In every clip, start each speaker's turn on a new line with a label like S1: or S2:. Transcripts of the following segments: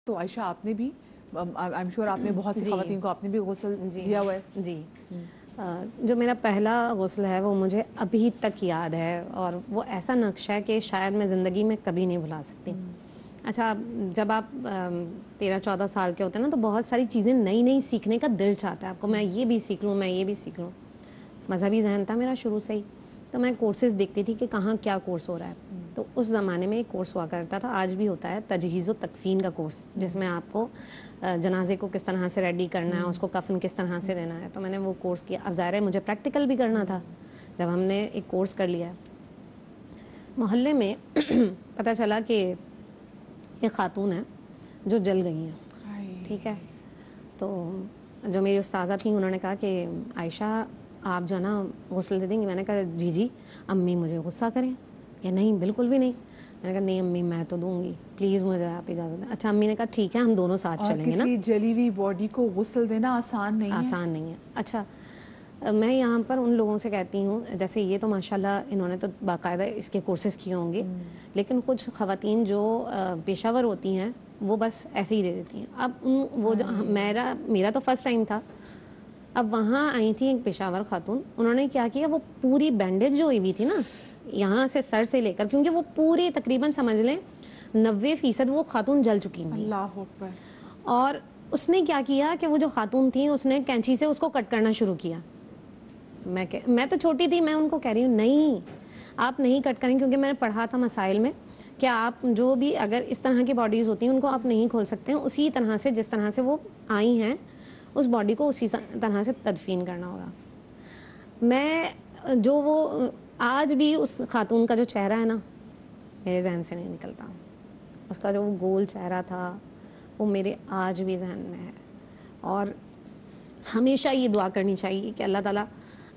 S1: تو عائشہ آپ نے بھی آئی ایم شیور آپ نے بہت سی خواتین کو آپ نے بھی غسل دیا ہوا ہے.
S2: جی جو میرا پہلا غسل ہے وہ مجھے ابھی تک یاد ہے اور وہ ایسا نقشہ ہے کہ شاید میں زندگی میں کبھی نہیں بھلا سکتی. اچھا جب آپ 13-14 سال کے ہوتے ہیں نا تو بہت ساری چیزیں نئی نئی سیکھنے کا دل چاہتا ہے آپ کو. میں یہ بھی سیکھ لوں, میں یہ بھی سیکھ لوں. مذہبی ذہن تھا میرا شروع سے ہی, تو میں کورسز دیکھتی تھی کہ کہاں کیا کورس ہو رہا ہے. تو اس زمانے میں ایک کورس ہوا کرتا تھا, آج بھی ہوتا ہے, تجہیز و تکفین کا کورس, جس میں آپ کو جنازے کو کس طرح سے ریڈی کرنا ہے, اس کو کفن کس طرح سے دینا ہے. تو میں نے وہ کورس کیا. اب ظاہر ہے مجھے پریکٹیکل بھی کرنا تھا. جب ہم نے ایک کورس کر لیا, محلے میں پتہ چلا کہ ایک خاتون ہے جو جل گئی ہیں. ٹھیک ہے, تو جو میری استاذہ تھیں انہوں نے کہا کہ عائشہ آپ جو ہے نا غسل دے دیں گی. میں نے کہا جی امی مجھے غصہ کریں, کہ نہیں بالکل بھی نہیں. میں نے کہا نہیں امی میں تو دوں گی, پلیز مجھے آپ اجازت دیں. اچھا امی نے کہا ٹھیک ہے ہم دونوں ساتھ چلیں گے نا.
S1: کسی جلی ہوئی باڈی کو غسل دینا آسان نہیں ہے.
S2: اچھا میں یہاں پر ان لوگوں سے کہتی ہوں, جیسے یہ تو ماشاءاللہ انہوں نے تو باقاعدہ اس کے کورسز کیے ہوں گے, لیکن کچھ خواتین جو پیشہ ور ہوتی ہیں وہ بس ایسے ہی دے دیتی ہیں. اب وہ جو میرا تو فرسٹ ٹائم تھا. اب وہاں آئی تھی ایک پیشہ ور خاتون, انہوں نے کیا کیا, وہ پوری بینڈیج جو ہوئی ہوئی تھی نا یہاں سے سر سے لے کر, کیونکہ وہ پوری تقریباً سمجھ لیں 90% وہ خاتون جل چکی تھی.
S1: اللہ اکبر.
S2: اور اس نے کیا کیا کہ وہ جو خاتون تھی اس نے کینچی سے اس کو کٹ کرنا شروع کیا. میں تو چھوٹی تھی, میں ان کو کہہ رہی ہوں نہیں آپ نہیں کٹ کریں, کیونکہ میں نے پڑھا تھا مسائل میں کہ آپ جو بھی اگر اس طرح کی باڈیز ہوتی ہیں ان کو آپ نہیں کھول سکتے ہیں, اسی طرح سے جس طرح سے وہ آئی ہیں اس باڈی کو اسی طرح سے تدفین کرنا ہوگا. میں جو وہ آج بھی اس خاتون کا جو چہرہ ہے نا میرے ذہن سے نہیں نکلتا. اس کا جو وہ گول چہرہ تھا وہ میرے آج بھی ذہن میں ہے. اور ہمیشہ یہ دعا کرنی چاہیے کہ اللہ تعالیٰ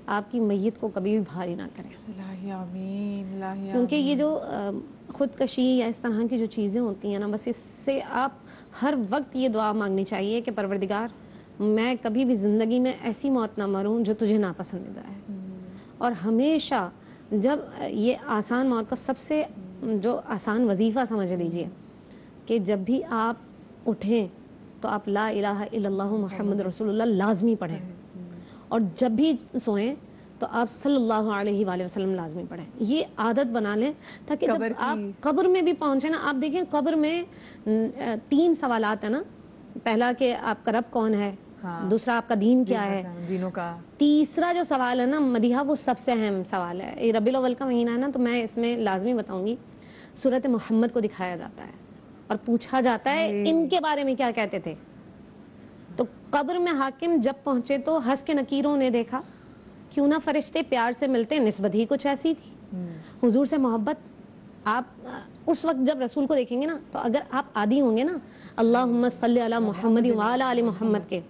S2: آپ کی میت کو کبھی بھی بھاری نہ کریں.
S1: الہی آمین, الہی آمین.
S2: کیونکہ یہ جو خودکشی یا اس طرح کی جو چیزیں ہوتی ہیں نا, بس اس سے آپ ہر وقت یہ دعا مانگنی چاہیے کہ پروردگار میں کبھی بھی زندگی میں ایسی موت نہ مروں جو تجھے ناپسندیدہ ہے. اور ہمیشہ جب یہ آسان موت کا سب سے جو آسان وظیفہ سمجھ لیجئے کہ جب بھی آپ اٹھیں تو آپ لا الہ الا اللہ محمد رسول اللہ لازمی پڑھیں, اور جب بھی سوئیں تو آپ صلی اللہ علیہ وآلہ وسلم لازمی پڑھیں. یہ عادت بنا لیں تاکہ جب آپ قبر میں بھی پہنچیں نا, آپ دیکھیں قبر میں 3 سوالات ہیں نا. پہلا کہ آپ کا رب کون ہے, دوسرا آپ کا دین کیا ہے,
S1: دینوں کا,
S2: تیسرا جو سوال ہے نا مدیحہ, وہ سب سے اہم سوال ہے. یہ ربیع الاول کا مہینہ ہے نا, تو میں اس میں لازمی بتاؤں گی, سورۃ محمد کو دکھایا جاتا ہے اور پوچھا جاتا ہے ان کے بارے میں کیا کہتے تھے. تو قبر میں حاکم جب پہنچے تو ہنس کے نکیروں نے دیکھا, کیوں نہ فرشتے پیار سے ملتے, نسبت ہی کچھ ایسی تھی. حضور سے محبت, آپ اس وقت جب رسول کو دیکھیں گے نا تو اگر آپ عادی ہوں گے نا اللہم صلی علی محمد وعلی آل محمد کے,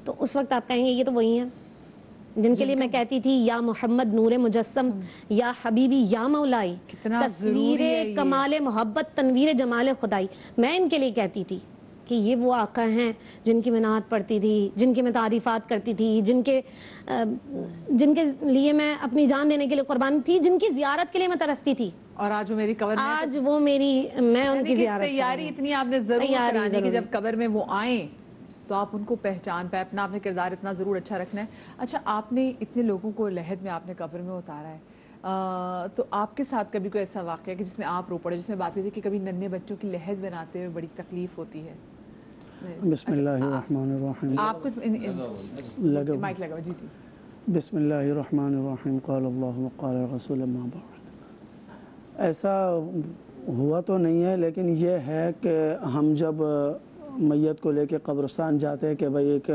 S2: تو اس وقت آپ کہیں گے یہ تو وہی ہیں جن کے لیے میں کہتی تھی یا محمد نور مجسم, یا حبیبی, یا مولائی, تصویر کمال محبت, تنویر جمال خدائی. میں ان کے لیے کہتی تھی کہ یہ وہ آقا ہیں جن کی میں نعت پڑھتی تھی, جن کی میں تعریفات کرتی تھی, جن کے لیے میں اپنی جان دینے کے لیے قربان تھی, جن کی زیارت کے لیے میں ترستی تھی.
S1: اور آج وہ میری قبر میں,
S2: آج وہ میں ان کی زیارت
S1: تیاری اتنی آپ نے ضرور کرانی کہ جب قبر میں وہ آئیں تو آپ ان کو پہچان پائے. اپنا آپ نے کردار اتنا ضرور اچھا رکھنا ہے. اچھا آپ نے اتنے لوگوں کو لحد میں آپ نے قبر میں اتارا ہے, تو آپ کے ساتھ کبھی کوئی ایسا واقعہ کہ جس میں آپ رو پڑے, جس میں بات کی تھی کہ کبھی ننھے بچوں کی لحد بناتے ہوئے بڑی تکلیف ہوتی ہے؟
S3: بسم اللہ الرحمن الرحیم.
S1: آپ کچھ مائک لگاؤ. جی جی.
S3: بسم اللہ الرحمن الرحیم. قال اللہ وقال الرسول اما بعد. ایسا ہوا تو نہیں ہے, لیکن یہ ہے کہ ہم جب میت کو لے کے قبرستان جاتے ہیں کہ بھئی ایک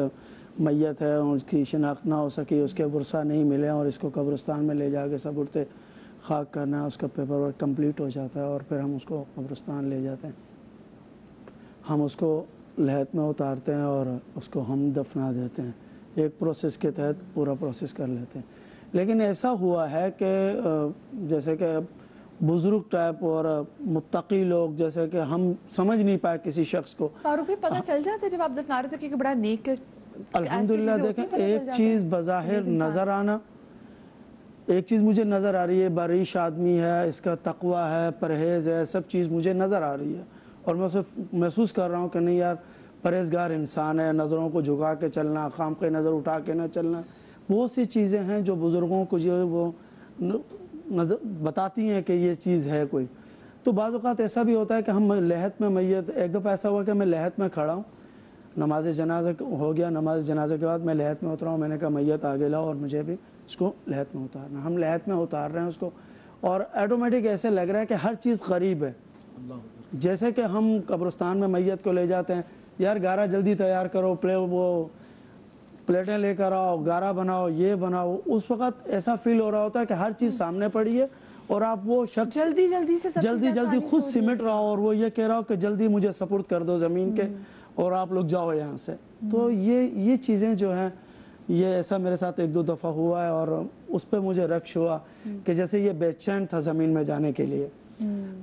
S3: میت ہے اور اس کی شناخت نہ ہو سکی, اس کے ورثہ نہیں ملے, اور اس کو قبرستان میں لے جا کے سب اٹھتے خاک کرنا ہے, اس کا پیپر ورک کمپلیٹ ہو جاتا ہے, اور پھر ہم اس کو قبرستان لے جاتے ہیں. ہم اس کو لحد میں اتارتے ہیں اور اس کو ہم دفنا دیتے ہیں. ایک پروسیس کے تحت پورا پروسیس کر لیتے ہیں. لیکن ایسا ہوا ہے کہ جیسے کہ بزرگ ٹائپ اور متقی لوگ, جیسے کہ ہم سمجھ نہیں پائے کسی شخص کو.
S1: فاروق بھی پتہ چل جاتا ہے جب آپ دفنا رہے تھے کہ بڑا نیک,
S3: الحمدللہ. دیکھیں ایک چیز بظاہر نظر آنا, ایک چیز مجھے نظر آ رہی ہے, باریش آدمی ہے, اس کا تقوی ہے, پرہیز ہے, سب چیز مجھے نظر آ رہی ہے, اور میں اسے محسوس کر رہا ہوں کہ نہیں یار پرہیزگار انسان ہے، نظروں کو جھکا کے چلنا، خام کی نظر اٹھا کے نہ چلنا، بہت سی چیزیں ہیں جو بزرگوں کو جو ہے وہ نظر بتاتی ہیں کہ یہ چیز ہے کوئی. تو بعض اوقات ایسا بھی ہوتا ہے کہ ہم لحد میں میت، ایک دفعہ ایسا ہوا کہ میں لحد میں کھڑا ہوں، نماز جنازہ ہو گیا، نماز جنازہ کے بعد میں لحد میں اترا ہوں، میں نے کہا میت آگے لاؤ اور مجھے بھی اس کو لحد میں اتارنا. ہم لحد میں اتار رہے ہیں اس کو، اور آٹومیٹک ایسے لگ رہا ہے کہ ہر چیز قریب ہے. جیسے کہ ہم قبرستان میں میت کو لے جاتے ہیں، یار گارا جلدی تیار کرو، وہ پلیٹیں لے کر آؤ، گارا بناؤ، یہ بناؤ. اس وقت ایسا فیل ہو رہا ہوتا ہے کہ ہر چیز سامنے پڑی ہے اور آپ وہ شخص
S1: جلدی سے
S3: جلدی خود سمٹ رہا ہو اور وہ یہ کہہ رہا ہو کہ جلدی مجھے سپرد کر دو زمین کے اور آپ لوگ جاؤ یہاں سے. تو یہ چیزیں جو ہیں، یہ ایسا میرے ساتھ ایک دو دفعہ ہوا ہے اور اس پہ مجھے رکش ہوا کہ جیسے یہ بے چین تھا زمین میں جانے کے لیے.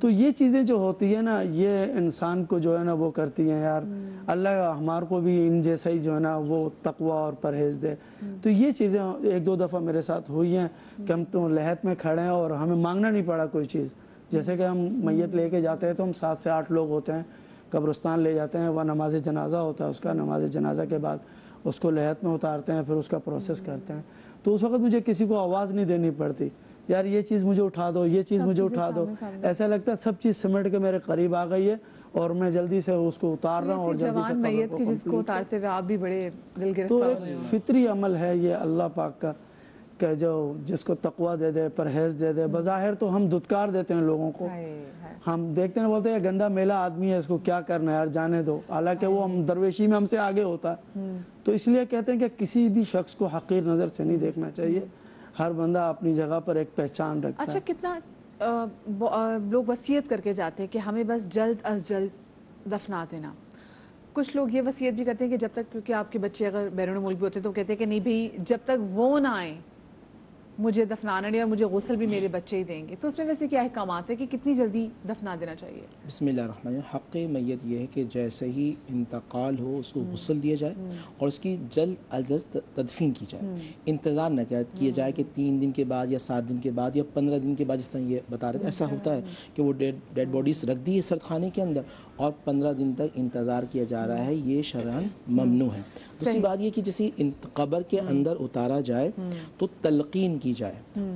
S3: تو یہ چیزیں جو ہوتی ہیں نا، یہ انسان کو جو ہے نا وہ کرتی ہیں یار اللہ ہمارے کو بھی ان جیسا ہی جو ہے نا وہ تقوی اور پرہیز دے. تو یہ چیزیں ایک دو دفعہ میرے ساتھ ہوئی ہیں کہ ہم تو لحد میں کھڑے ہیں اور ہمیں مانگنا نہیں پڑا کوئی چیز. جیسے کہ ہم میت لے کے جاتے ہیں تو ہم 7 سے 8 لوگ ہوتے ہیں، قبرستان لے جاتے ہیں، وہ نماز جنازہ ہوتا ہے، اس کا نماز جنازہ کے بعد اس کو لحد میں اتارتے ہیں، پھر اس کا پروسیس کرتے ہیں. تو اس وقت مجھے کسی کو آواز نہیں دینی پڑتی، یار یہ چیز مجھے اٹھا دو، یہ چیز مجھے اٹھا دو. ایسا لگتا ہے سب چیز سمٹ کے میرے قریب آ گئی ہے اور میں جلدی سے اس کو اتار رہا ہوں اور جلدی سے
S1: میت کی جس کو اتارتے ہوئے آپ بھی بڑے دل
S3: تو
S1: گرفتار
S3: ایک فطری عمل ہے یہ اللہ پاک کا کہ جو جس کو تقوی دے دے، پرہیز دے دے. بظاہر تو ہم دھتکار دیتے ہیں لوگوں کو، ہم دیکھتے ہیں بولتے ہیں گندا میلا آدمی ہے، اس کو کیا کرنا ہے یار، جانے دو، حالانکہ وہ ہم درویشی میں ہم سے آگے ہوتا ہے. تو اس لیے کہتے ہیں کہ کسی بھی شخص کو حقیر نظر سے نہیں دیکھنا چاہیے، ہر بندہ اپنی جگہ پر ایک پہچان رکھتا ہے.
S1: اچھا، کتنا لوگ وصیت کر کے جاتے ہیں کہ ہمیں بس جلد از جلد دفنا دینا. کچھ لوگ یہ وصیت بھی کرتے ہیں کہ جب تک، کیونکہ آپ کے بچے اگر بیرون ملک بھی ہوتے ہیں تو کہتے ہیں کہ نہیں بھئی جب تک وہ نہ آئیں مجھے دفنانا نہیں، اور مجھے غسل بھی میرے بچے ہی دیں گے. تو اس میں ویسے کیا احکامات ہے کہ کتنی جلدی دفنا دینا چاہیے؟
S4: بسم اللہ الرحمن الرحیم. حق میت یہ ہے کہ جیسے ہی انتقال ہو اس کو غسل دیا جائے اور اس کی جلد از جلد تدفین کی جائے. انتظار نہ کیا جائے کہ 3 دن کے بعد یا 7 دن کے بعد یا 15 دن کے بعد، جس طرح یہ بتا رہے تھے. ایسا ہوتا ہے کہ وہ ڈیڈ باڈیز رکھ دی ہے سرد خانے کے اندر اور 15 دن تک انتظار کیا جا رہا ہے. یہ شرعاً ممنوع ہے. دوسری بات یہ کہ جیسے قبر کے اندر اتارا جائے تو تلقین کی جائے.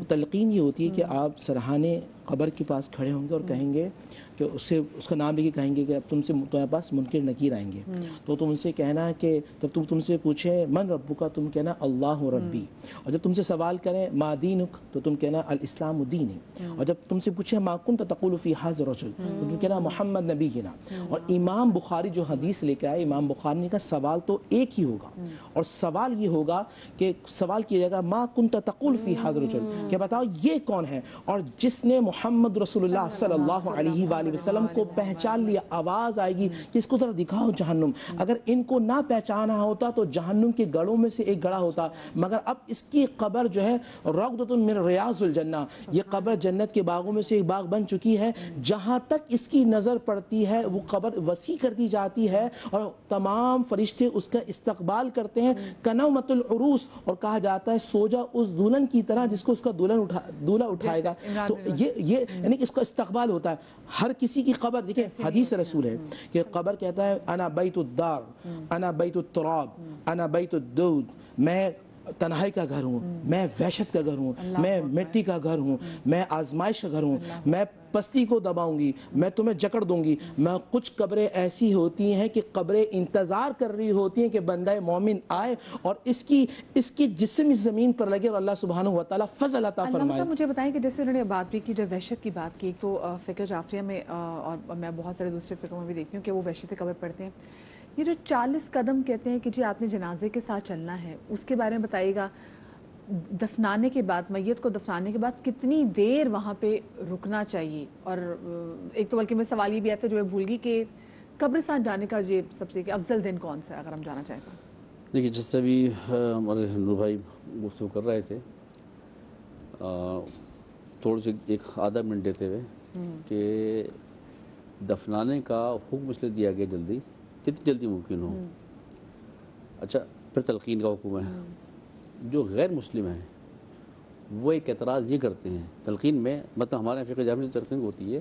S4: تلقین یہ ہوتی ہے کہ آپ سرحانے قبر کے پاس کھڑے ہوں گے اور کہیں گے کہ اس کا نام لے کے کہیں گے کہ اب تمہارے پاس منکر نکیر آئیں گے، تو تم ان سے کہنا ہے کہ جب تم سے پوچھیں من ربک، تم کہنا اللہ ربی. اور جب تم سے سوال کریں ما دینک، تو تم کہنا الاسلام دینی. اور جب تم سے پوچھیں ما کنت تقول فی ھذا الرجل، تو تم کہنا محمد نبینا. اور امام بخاری جو حدیث لے کے آئے، امام بخاری نے کہا سوال تو ایک ہی ہوگا، اور سوال یہ ہوگا کہ سوال کیا جائے گا ما کنت تقول فی ھذا الرجل، کہ بتاؤ یہ کون ہے. اور جس نے محمد رسول اللہ صلی اللہ علیہ وآلہ وسلم کو پہچان لیا، آواز آئے گی کہ اس کو ذرا دکھاؤ جہنم. اگر ان کو نہ پہچانا ہوتا تو جہنم کے گڑھوں میں سے ایک گڑھا ہوتا، مگر اب اس کی قبر جو ہے روضۃ من ریاض الجنہ، یہ قبر جنت کے باغوں میں سے ایک باغ بن چکی ہے. جہاں تک اس کی نظر پڑتی ہے وہ قبر وسیع کر دی جاتی ہے اور تمام فرشتے اس کا استقبال کرتے ہیں کنومۃ العروس. اور کہا جاتا ہے سو جا اس دلہن کی طرح جس کو اس کا دولہا اٹھائے گا. تو یہ یعنی اس کا استقبال ہوتا ہے. ہر کسی کی قبر، دیکھیں حدیث رسول ہے کہ قبر کہتا ہے انا بیت الدار، انا بیت التراب، انا بیت الدود. میں تنہائی کا گھر ہوں، میں وحشت کا گھر ہوں، میں مٹی کا گھر ہوں، میں آزمائش کا گھر ہوں، میں پستی کو دباؤں گی، میں تمہیں جکڑ دوں گی. میں کچھ قبریں ایسی ہوتی ہیں کہ قبریں انتظار کر رہی ہوتی ہیں کہ بندہ مومن آئے اور اس کی جسم اس زمین پر لگے اور اللہ سبحانہ و تعالیٰ فضل عطا فرمائے.
S1: مجھے بتائیں کہ جیسے انہوں نے بات بھی کی، جب وحشت کی بات کی، ایک تو فقہ جعفریہ میں اور میں بہت سارے دوسرے فقہوں میں بھی دیکھتی ہوں کہ وہ وحشت قبر پڑھتے ہیں. یہ جو 40 قدم کہتے ہیں کہ جی آپ نے جنازے کے ساتھ چلنا ہے، اس کے بارے میں بتائیے گا. دفنانے کے بعد، میت کو دفنانے کے بعد کتنی دیر وہاں پہ رکنا چاہیے؟ اور ایک تو بلکہ میں سوال یہ بھی آتا ہے جو میں بھول گئی کہ قبرستان جانے کا یہ سب سے افضل دن کون سا ہے اگر ہم جانا چاہیں تو؟
S5: دیکھیے جس سے بھی ہمارے نور بھائی گفتگو کر رہے تھے، تھوڑے سے ایک آدھا منٹ دیتے ہوئے کہ دفنانے کا حکم اس لیے دیا گیا جلدی، کتنی جلدی ممکن ہو. اچھا، پھر تلقین کا حکم ہے. جو غیر مسلم ہیں وہ ایک اعتراض یہ کرتے ہیں تلقین میں، مطلب ہمارے فقہ جعفری میں تلقین ہوتی ہے